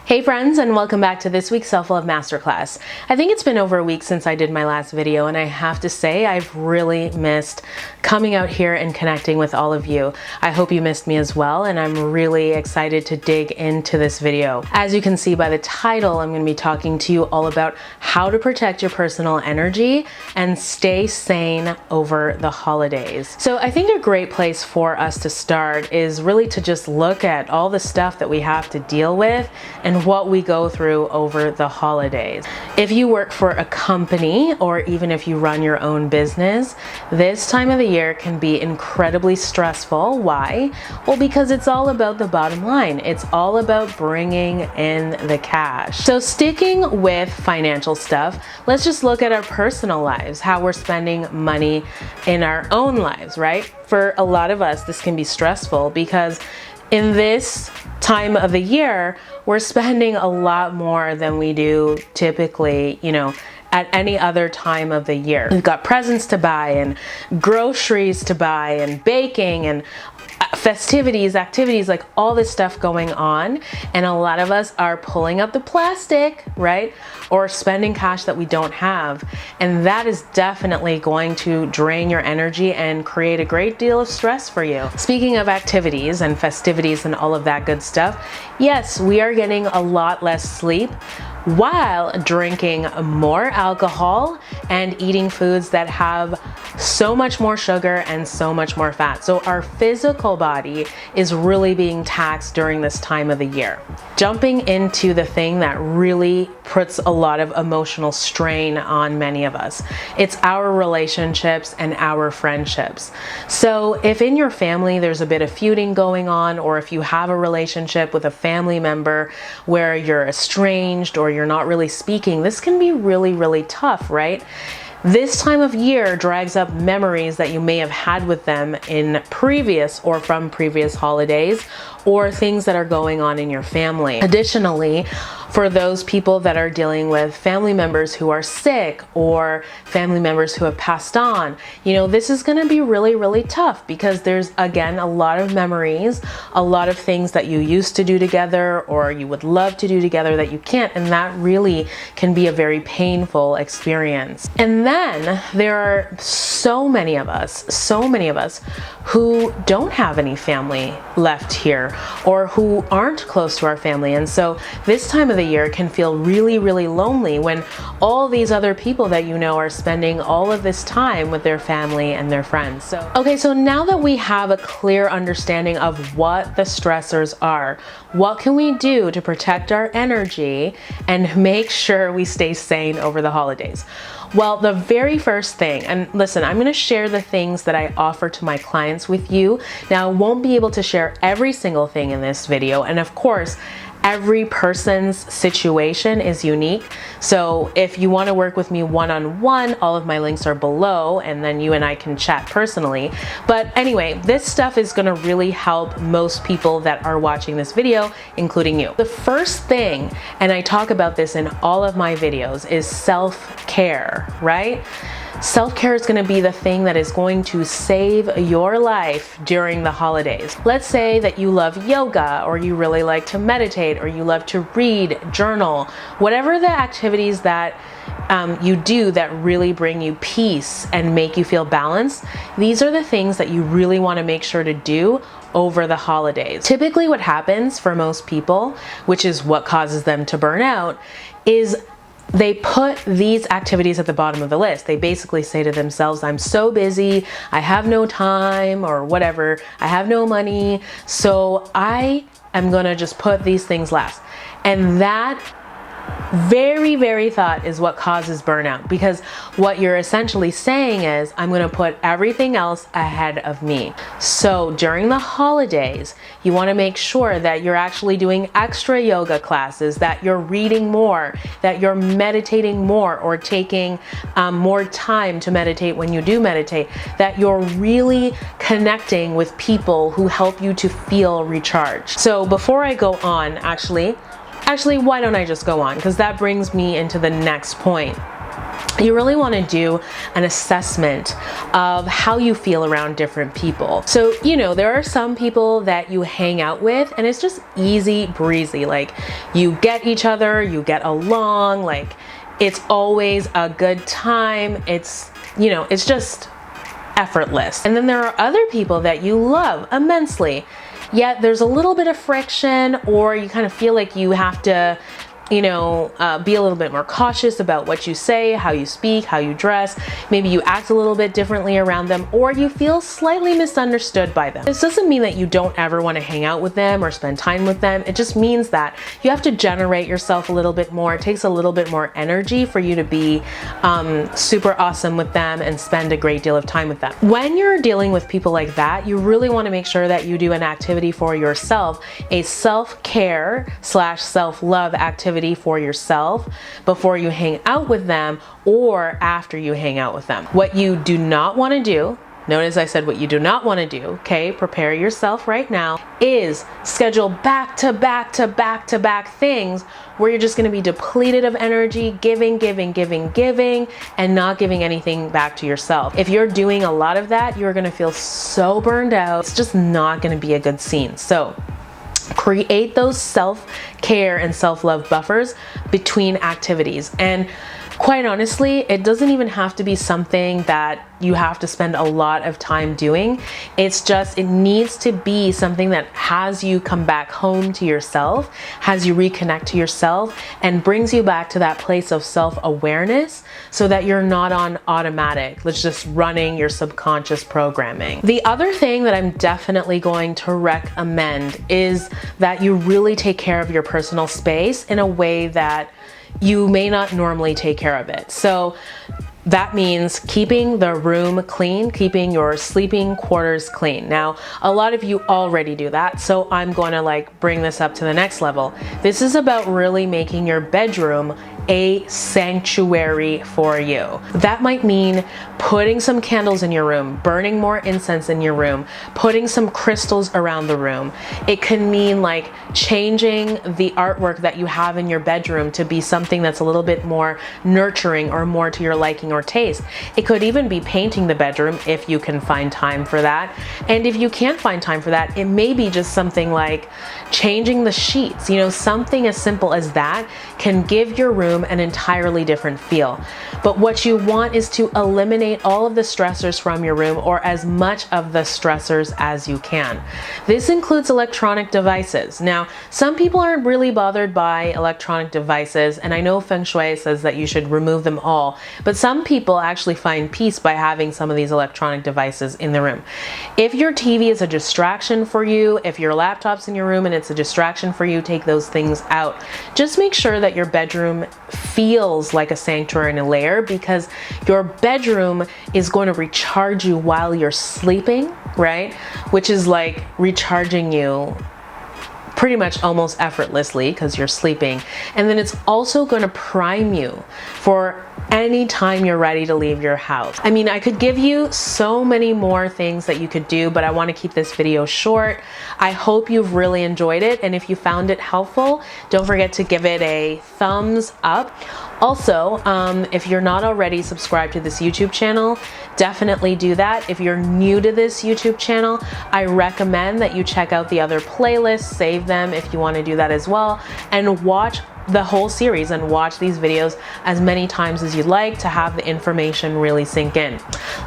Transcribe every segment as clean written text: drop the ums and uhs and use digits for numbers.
Hey friends, and welcome back to this week's Self-Love Masterclass. I think it's been over a week since I did my last video, and I have to say I've really missed coming out here and connecting with all of you. I hope you missed me as well, and I'm really excited to dig into this video. As you can see by the title, I'm going to be talking to you all about how to protect your personal energy and stay sane over the holidays. So I think a great place for us to start is really to just look at all the stuff that we have to deal with and what we go through over the holidays. If you work for a company or even if you run your own business, this time of the year can be incredibly stressful. Why? Well, because it's all about the bottom line. It's all about bringing in the cash. So sticking with financial stuff, let's just look at our personal lives, how we're spending money in our own lives, right? For a lot of us, this can be stressful because in this time of the year, we're spending a lot more than we do typically, at any other time of the year. We've got presents to buy and groceries to buy and baking and festivities, activities, like all this stuff going on. And a lot of us are pulling up the plastic, right? Or spending cash that we don't have. And that is definitely going to drain your energy and create a great deal of stress for you. Speaking of activities and festivities and all of that good stuff, yes, we are getting a lot less sleep while drinking more alcohol and eating foods that have so much more sugar and so much more fat. So our physical body is really being taxed during this time of the year. Jumping into the thing that really puts a lot of emotional strain on many of us. It's our relationships and our friendships. So if in your family there's a bit of feuding going on, or if you have a relationship with a family member where you're estranged or you're not really speaking, this can be really, really tough, right? This time of year drags up memories that you may have had with them in previous or from previous holidays, or things that are going on in your family. Additionally, for those people that are dealing with family members who are sick or family members who have passed on, this is going to be really, really tough because there's, again, a lot of memories, a lot of things that you used to do together or you would love to do together that you can't, and that really can be a very painful experience. And then there are so many of us who don't have any family left here or who aren't close to our family. And so this time of the year can feel really, really lonely when all these other people that are spending all of this time with their family and their friends. So now that we have a clear understanding of what the stressors are, what can we do to protect our energy and make sure we stay sane over the holidays? Well, the very first thing, and listen, I'm going to share the things that I offer to my clients with you. Now, I won't be able to share every single thing in this video, and of course, every person's situation is unique. So if you want to work with me one-on-one, all of my links are below, and then you and I can chat personally. But anyway, this stuff is going to really help most people that are watching this video, including you. The first thing, and I talk about this in all of my videos, is self-care, right? Self-care is going to be the thing that is going to save your life during the holidays. Let's say that you love yoga, or you really like to meditate, or you love to read, journal, whatever the activities that you do that really bring you peace and make you feel balanced. These are the things that you really want to make sure to do over the holidays. Typically what happens for most people, which is what causes them to burn out, is they put these activities at the bottom of the list. They basically say to themselves, I'm so busy, I have no time, or whatever, I have no money, so I am gonna just put these things last. And that very, very thought is what causes burnout, because what you're essentially saying is, I'm going to put everything else ahead of me. So during the holidays, you want to make sure that you're actually doing extra yoga classes, that you're reading more, that you're meditating more, or taking more time to meditate when you do meditate, that you're really connecting with people who help you to feel recharged. So before I go on, actually, why don't I just go on? Because that brings me into the next point. you really want to do an assessment of how you feel around different people. So, you know, there are some people that you hang out with and it's just easy breezy. Like, you get each other, you get along, like it's always a good time. It's, you know, it's just effortless. And then there are other people that you love immensely, yet there's a little bit of friction, or you kind of feel like you have to, you know, be a little bit more cautious about what you say, how you speak, how you dress. Maybe you act a little bit differently around them, or you feel slightly misunderstood by them. This doesn't mean that you don't ever want to hang out with them or spend time with them. It just means that you have to generate yourself a little bit more. It takes a little bit more energy for you to be super awesome with them and spend a great deal of time with them. When you're dealing with people like that, you really want to make sure that you do an activity for yourself, a self-care / self-love activity for yourself before you hang out with them or after you hang out with them. What you do not want to do, notice I said what you do not want to do, okay? Prepare yourself right now, is schedule back to back to back to back things where you're just going to be depleted of energy, giving, and not giving anything back to yourself. If you're doing a lot of that, you're going to feel so burned out. It's just not going to be a good scene. So create those self-care and self-love buffers between activities. And quite honestly, it doesn't even have to be something that you have to spend a lot of time doing. It's just, it needs to be something that has you come back home to yourself, has you reconnect to yourself, and brings you back to that place of self-awareness so that you're not on automatic. That's just running your subconscious programming. The other thing that I'm definitely going to recommend is that you really take care of your personal space in a way that you may not normally take care of it. So that means keeping the room clean, keeping your sleeping quarters clean. Now, a lot of you already do that, so I'm going to like bring this up to the next level. This is about really making your bedroom a sanctuary for you. That might mean putting some candles in your room, burning more incense in your room, putting some crystals around the room. It can mean like changing the artwork that you have in your bedroom to be something that's a little bit more nurturing or more to your liking or taste. It could even be painting the bedroom if you can find time for that. And if you can't find time for that, it may be just something like changing the sheets. You know, something as simple as that can give your room an entirely different feel. But what you want is to eliminate all of the stressors from your room, or as much of the stressors as you can. This includes electronic devices. Now, some people aren't really bothered by electronic devices, and I know Feng Shui says that you should remove them all, but some people actually find peace by having some of these electronic devices in the room. If your TV is a distraction for you, if your laptop's in your room and it's a distraction for you, take those things out. Just make sure that your bedroom feels like a sanctuary and a lair, because your bedroom is going to recharge you while you're sleeping, right? Which is like recharging you pretty much almost effortlessly because you're sleeping. And then it's also going to prime you for any time you're ready to leave your house. I mean, I could give you so many more things that you could do, but I want to keep this video short. I hope you've really enjoyed it, and if you found it helpful, don't forget to give it a thumbs up. Also, if you're not already subscribed to this YouTube channel, definitely do that. If you're new to this YouTube channel, I recommend that you check out the other playlists, save them if you want to do that as well, and watch the whole series and watch these videos as many times as you'd like to have the information really sink in.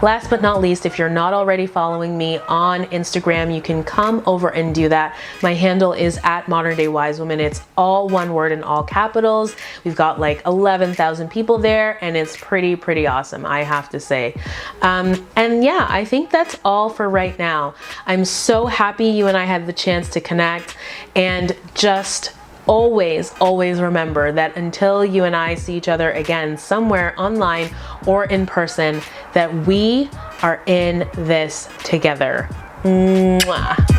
Last but not least, if you're not already following me on Instagram, you can come over and do that. My handle is @ModernDayWiseWoman. It's all one word in all capitals. We've got like 11,000 people there, and it's pretty awesome, I have to say. And yeah, I think that's all for right now. I'm so happy you and I had the chance to connect, and just always remember that until you and I see each other again somewhere online or in person, that we are in this together. Mwah.